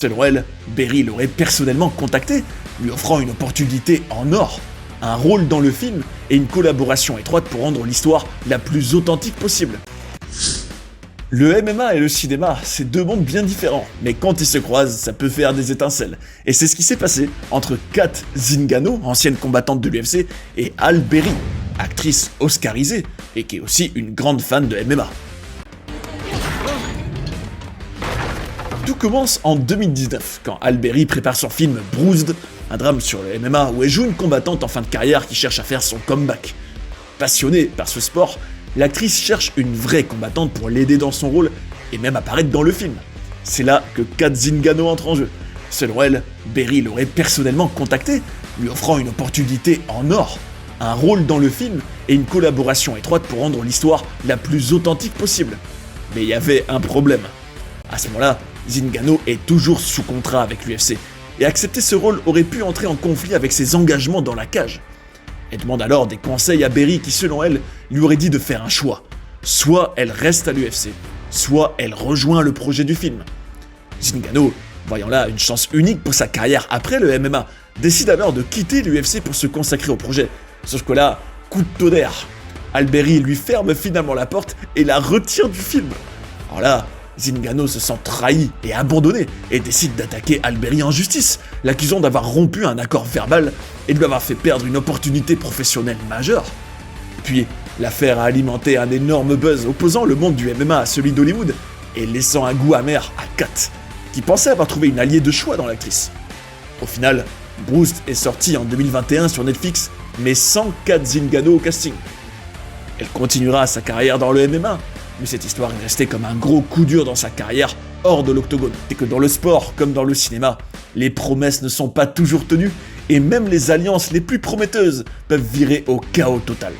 Selon elle, Berry l'aurait personnellement contacté, lui offrant une opportunité en or, un rôle dans le film et une collaboration étroite pour rendre l'histoire la plus authentique possible. Le MMA et le cinéma, c'est deux mondes bien différents, mais quand ils se croisent, ça peut faire des étincelles. Et c'est ce qui s'est passé entre Kat Zingano, ancienne combattante de l'UFC, et Halle Berry, actrice oscarisée, et qui est aussi une grande fan de MMA. Tout commence en 2019, quand Halle Berry prépare son film Bruised, un drame sur le MMA où elle joue une combattante en fin de carrière qui cherche à faire son comeback. Passionnée par ce sport, l'actrice cherche une vraie combattante pour l'aider dans son rôle et même apparaître dans le film. C'est là que Kat Zingano entre en jeu. Selon elle, Berry l'aurait personnellement contacté, lui offrant une opportunité en or, un rôle dans le film et une collaboration étroite pour rendre l'histoire la plus authentique possible. Mais il y avait un problème. À ce moment-là, Zingano est toujours sous contrat avec l'UFC, et accepter ce rôle aurait pu entrer en conflit avec ses engagements dans la cage. Elle demande alors des conseils à Berry qui, selon elle, lui aurait dit de faire un choix. Soit elle reste à l'UFC, soit elle rejoint le projet du film. Zingano, voyant là une chance unique pour sa carrière après le MMA, décide alors de quitter l'UFC pour se consacrer au projet. Sauf que là, coup de tonnerre. Halle Berry lui ferme finalement la porte et la retire du film. Alors là, Zingano se sent trahi et abandonné et décide d'attaquer Halle Berry en justice, l'accusant d'avoir rompu un accord verbal et de lui avoir fait perdre une opportunité professionnelle majeure. Puis, l'affaire a alimenté un énorme buzz opposant le monde du MMA à celui d'Hollywood et laissant un goût amer à Kat, qui pensait avoir trouvé une alliée de choix dans l'actrice. Au final, Bruised est sorti en 2021 sur Netflix, mais sans Kat Zingano au casting. Elle continuera sa carrière dans le MMA, mais cette histoire est restée comme un gros coup dur dans sa carrière hors de l'octogone. C'est que dans le sport, comme dans le cinéma, les promesses ne sont pas toujours tenues, et même les alliances les plus prometteuses peuvent virer au chaos total.